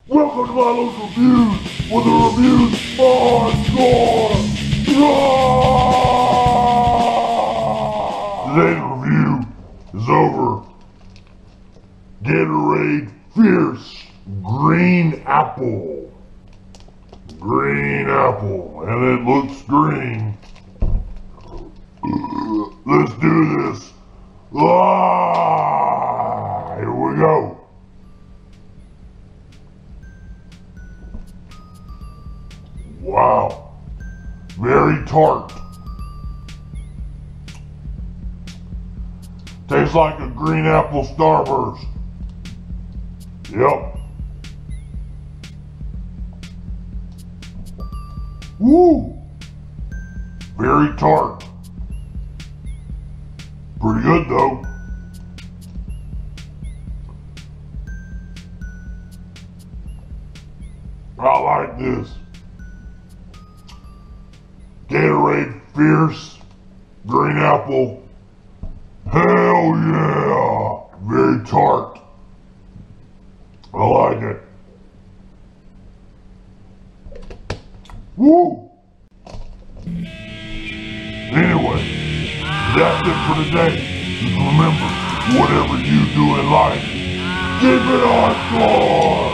Welcome to my local reviews with the reviews hardcore. Today's review is over Gatorade Fierce Green Apple. Green apple, and it looks green. Let's do this. Here we go. Wow, very tart. Tastes like a green apple starburst. Yep. Woo! Very tart. Pretty good though. I like this. Gatorade Fierce Green Apple. Hell yeah! Very tart. I like it. Woo! Anyway, that's it for today. Just remember, whatever you do in life, keep it hardcore!